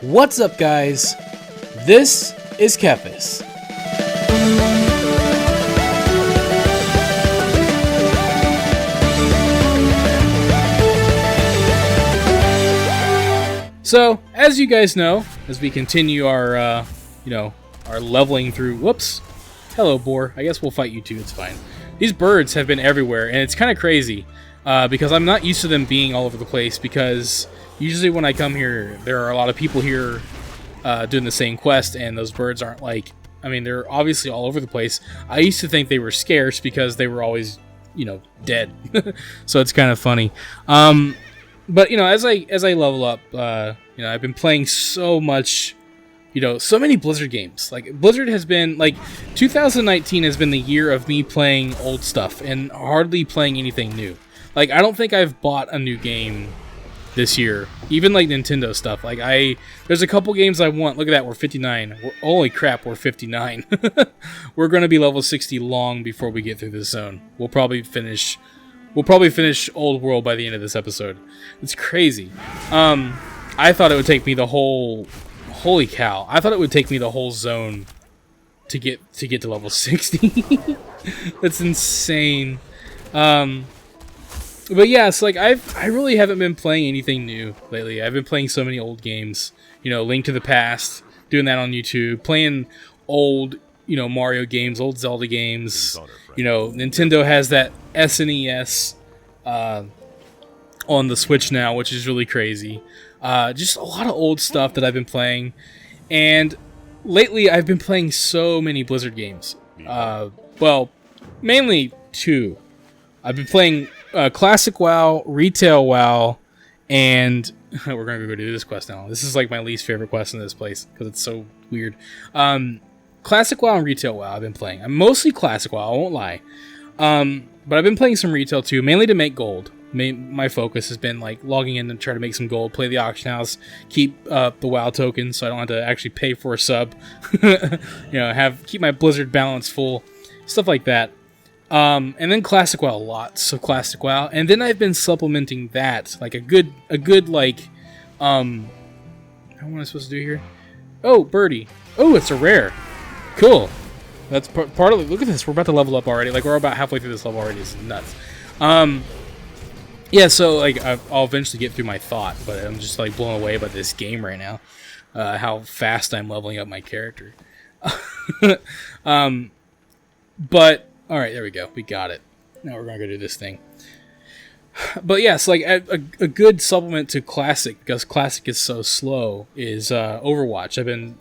What's up, guys? This is Kephas. So, as you guys know, as we continue our, our leveling through... Whoops. Hello, boar. I guess we'll fight you too. It's fine. These birds have been everywhere, and it's kind of crazy because I'm not used to them being all over the place because usually when I come here, there are a lot of people here doing the same quest, and those birds aren't like... I mean, they're obviously all over the place. I used to think they were scarce because they were always, dead. So it's kind of funny. But, as I level up, I've been playing so much, so many Blizzard games. Like, Blizzard has been, 2019 has been the year of me playing old stuff and hardly playing anything new. Like, I don't think I've bought a new game this year. Even, Nintendo stuff. There's a couple games I want. Look at that, we're 59. Holy crap, we're 59. We're going to be level 60 long before we get through this zone. We'll probably finish Old World by the end of this episode. It's crazy. I thought it would take me the whole... Holy cow. I thought it would take me the whole zone to get to level 60. That's insane. But yeah, it's I really haven't been playing anything new lately. I've been playing so many old games. Link to the Past, doing that on YouTube, playing old, Mario games, old Zelda games. Nintendo has that SNES on the Switch now, which is really crazy. Just a lot of old stuff that I've been playing. And lately, I've been playing so many Blizzard games. Well, mainly two. I've been playing Classic WoW, Retail WoW, and we're going to go do this quest now. This is my least favorite quest in this place because it's so weird. Classic WoW and Retail WoW I've been playing. I'm mostly Classic WoW, I won't lie. But I've been playing some Retail too, mainly to make gold. My focus has been logging in and try to make some gold, play the auction house, keep the WoW tokens so I don't have to actually pay for a sub. Keep my Blizzard balance full, stuff like that. And then Classic WoW, lots of Classic WoW, and then I've been supplementing that a good how am I supposed to do here? Oh, birdie. Oh, it's a rare. Cool. That's part of it. Look at this. We're about to level up already. We're about halfway through this level already. It's nuts. Yeah, so I'll eventually get through my thought, but I'm just blown away by this game right now. How fast I'm leveling up my character. But all right, there we go. We got it. Now we're gonna go do this thing. But yeah, so a good supplement to Classic, because Classic is so slow, is Overwatch. I've been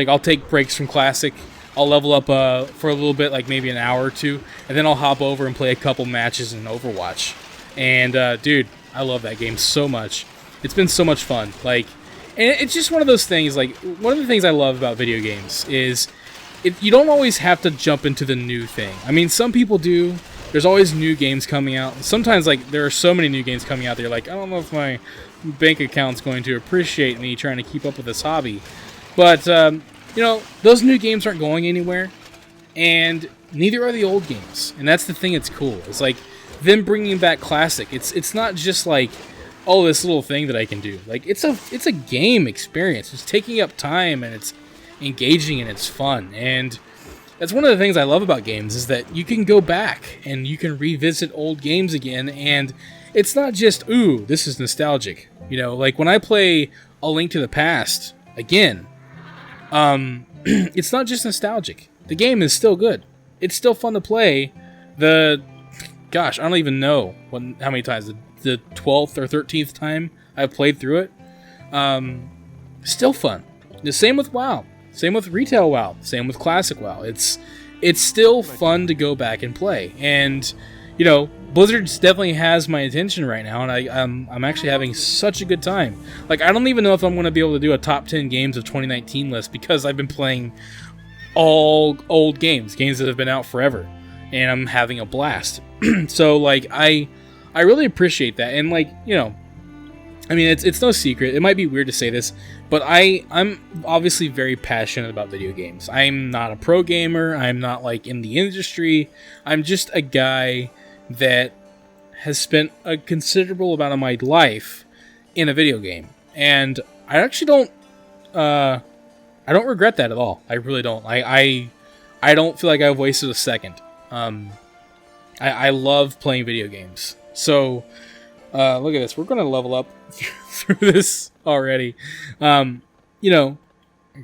I'll take breaks from Classic. I'll level up for a little bit, maybe an hour or two, and then I'll hop over and play a couple matches in Overwatch. And dude, I love that game so much. It's been so much fun. And it's just one of those things. One of the things I love about video games is you don't always have to jump into the new thing. I mean, some people do. There's always new games coming out. Sometimes there are so many new games coming out. They're I don't know if my bank account's going to appreciate me trying to keep up with this hobby, but those new games aren't going anywhere, and neither are the old games. And that's the thing that's cool. It's them bringing back Classic. It's not just oh, this little thing that I can do. It's a game experience. It's taking up time, and it's engaging, and it's fun. And that's one of the things I love about games, is that you can go back and you can revisit old games again, and it's not just, ooh, this is nostalgic. When I play A Link to the Past again, it's not just nostalgic. The game is still good. It's still fun to play. Gosh, I don't even know how many times. The 12th or 13th time I've played through it. Still fun. The same with WoW. Same with Retail WoW. Same with Classic WoW. It's still fun to go back and play. And, Blizzard definitely has my attention right now, and I'm actually having such a good time. I don't even know if I'm going to be able to do a top 10 games of 2019 list, because I've been playing all old games that have been out forever, and I'm having a blast. So I really appreciate that. And I mean, it's no secret. It might be weird to say this, but I'm obviously very passionate about video games. I'm not a pro gamer. I'm not in the industry. I'm just a guy that has spent a considerable amount of my life in a video game. And I actually don't. I don't regret that at all. I really don't. I don't feel like I've wasted a second. I love playing video games. So, look at this. We're going to level up through this already. You know,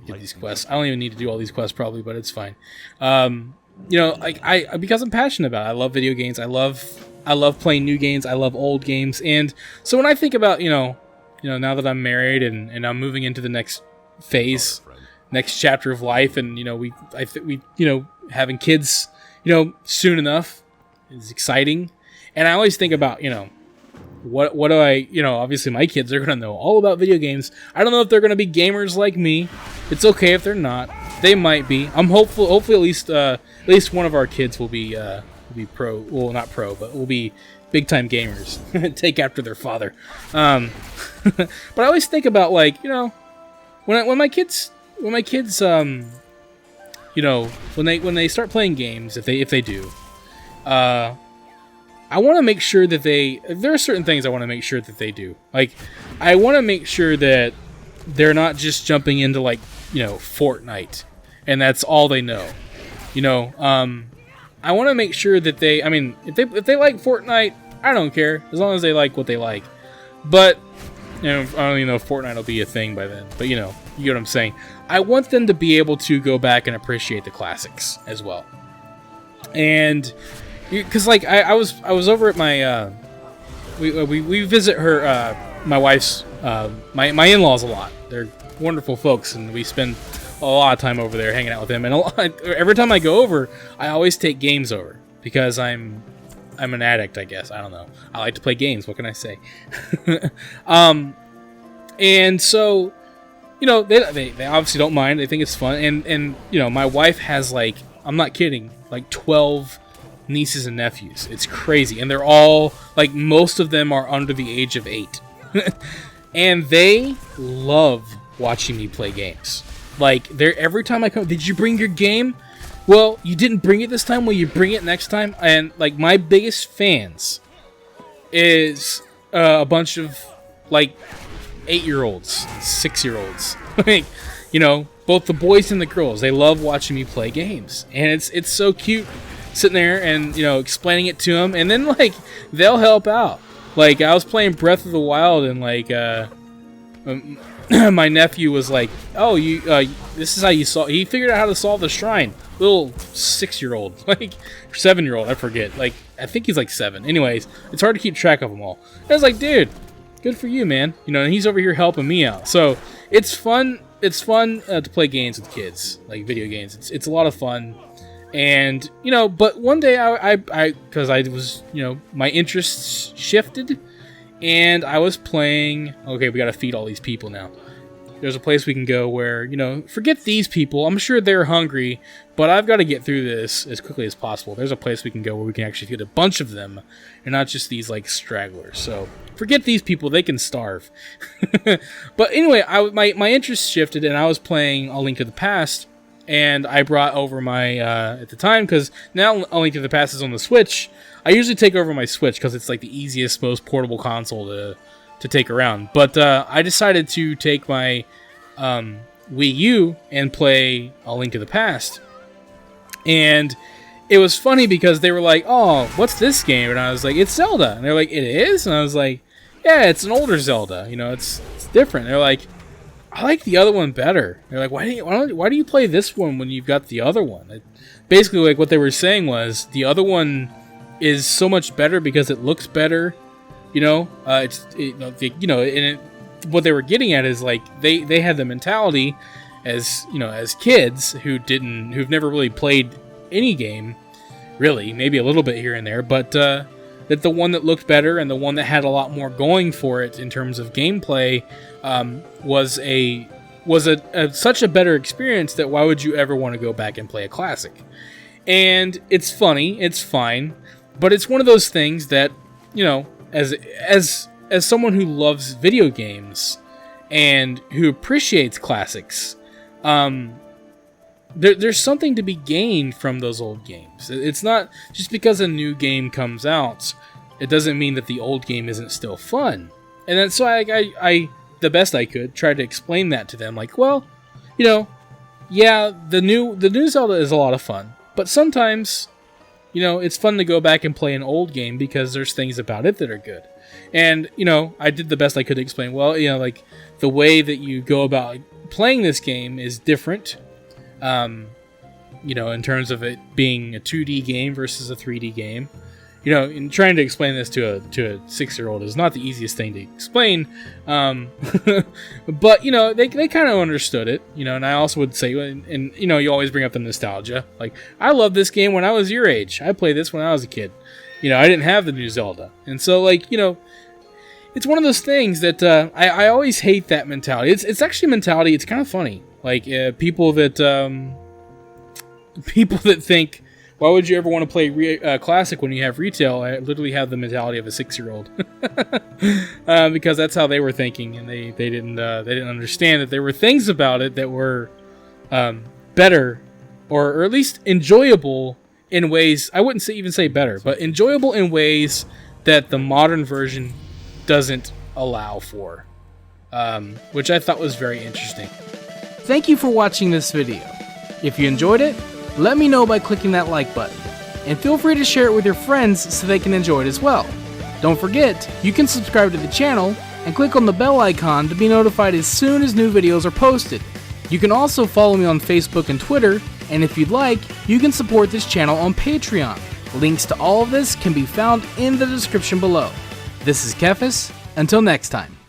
get these quests. I don't even need to do all these quests probably, but it's fine. You know, like because I'm passionate about it. I love video games. I love playing new games. I love old games. And so when I think about, you know, now that I'm married and I'm moving into the next phase, next chapter of life, and you know, we you know, having kids, you know, soon enough is exciting. And I always think about, you know, what do I, you know, obviously my kids are going to know all about video games. I don't know if they're going to be gamers like me. It's okay if they're not. They might be. I'm hopefully at least one of our kids will be pro, well, not pro, but will be big time gamers. Take after their father. But I always think about, like, you know, when my kids you know, when they start playing games, if they do, I want to make sure that there are certain things I want to make sure that they do. Like, I want to make sure that they're not just jumping into, like, you know, Fortnite and that's all they know. You know, I want to make sure that they, I mean, if they like Fortnite, I don't care, as long as they like what they like. But, you know, I don't even know if Fortnite will be a thing by then, but you know, you get what I'm saying. I want them to be able to go back and appreciate the classics as well. And because, like, I was over at my we visit her my wife's my in-laws a lot. They're wonderful folks, and we spend a lot of time over there hanging out with them. And every time I go over, I always take games over because I'm an addict, I guess. I don't know. I like to play games. What can I say? And so, you know, they obviously don't mind. They think it's fun. And you know, my wife has, like, I'm not kidding, like 12 nieces and nephews. It's crazy. And they're all, like, most of them are under the age of 8. And they love watching me play games. Like, they're, every time I come, did you bring your game? Well, you didn't bring it this time. Will you bring it next time? And, like, my biggest fans is a bunch of, like, 8-year-olds, 6-year-olds. Like, you know, both the boys and the girls. They love watching me play games. And it's so cute sitting there and, you know, explaining it to them. And then, like, they'll help out. Like, I was playing Breath of the Wild, and, like, my nephew was like, "Oh, you, this is how you solve." He figured out how to solve the shrine. Little 6-year-old, like 7-year-old, I forget. Like, I think he's like 7. Anyways, it's hard to keep track of them all. I was like, "Dude, good for you, man." You know, and he's over here helping me out. So it's fun. It's fun to play games with kids, like video games. It's a lot of fun. And, you know, but one day I because I was, you know, my interests shifted, and I was playing. Okay, we got to feed all these people now. There's a place we can go where, you know, forget these people. I'm sure they're hungry, but I've got to get through this as quickly as possible. There's a place we can go where we can actually feed a bunch of them, and not just these, like, stragglers. So forget these people; they can starve. But anyway, my interest shifted, and I was playing A Link to the Past. And I brought over my, at the time, because now A Link to the Past is on the Switch. I usually take over my Switch because it's like the easiest, most portable console to take around. But I decided to take my Wii U and play A Link to the Past. And it was funny because they were like, "Oh, what's this game?" And I was like, "It's Zelda." And they're like, "It is?" And I was like, "Yeah, it's an older Zelda. You know, it's different." They're like, "I like the other one better." They're like, why do you play this one when you've got the other one?" Basically, like, what they were saying was the other one is so much better because it looks better. You know, what they were getting at is, like, they had the mentality as, you know, as kids who've never really played any game, really, maybe a little bit here and there, but that the one that looked better and the one that had a lot more going for it in terms of gameplay was such a better experience that why would you ever want to go back and play a classic? And it's funny, it's fine, but it's one of those things that, you know, as someone who loves video games and who appreciates classics, there's something to be gained from those old games. It's not just because a new game comes out, it doesn't mean that the old game isn't still fun. And that's why I the best I could, tried to explain that to them. Like, well, you know, yeah, the new Zelda is a lot of fun, but sometimes, you know, it's fun to go back and play an old game because there's things about it that are good. And, you know, I did the best I could to explain, well, you know, like, the way that you go about playing this game is different, you know, in terms of it being a 2D game versus a 3D game. You know, in trying to explain this to a 6-year-old is not the easiest thing to explain, but, you know, they kind of understood it, you know, and I also would say, and, you know, you always bring up the nostalgia, like, I loved this game when I was your age, I played this when I was a kid, you know, I didn't have the new Zelda, and so, like, you know, it's one of those things that, I always hate that mentality. It's actually a mentality, it's kind of funny, like, people that think, why would you ever want to play Classic when you have retail? I literally have the mentality of a 6-year-old, because that's how they were thinking, and they didn't understand that there were things about it that were better, or at least enjoyable in ways. I wouldn't even say better, but enjoyable in ways that the modern version doesn't allow for, which I thought was very interesting. Thank you for watching this video. If you enjoyed it, let me know by clicking that like button, and feel free to share it with your friends so they can enjoy it as well. Don't forget, you can subscribe to the channel and click on the bell icon to be notified as soon as new videos are posted. You can also follow me on Facebook and Twitter, and if you'd like, you can support this channel on Patreon. Links to all of this can be found in the description below. This is Kephas. Until next time.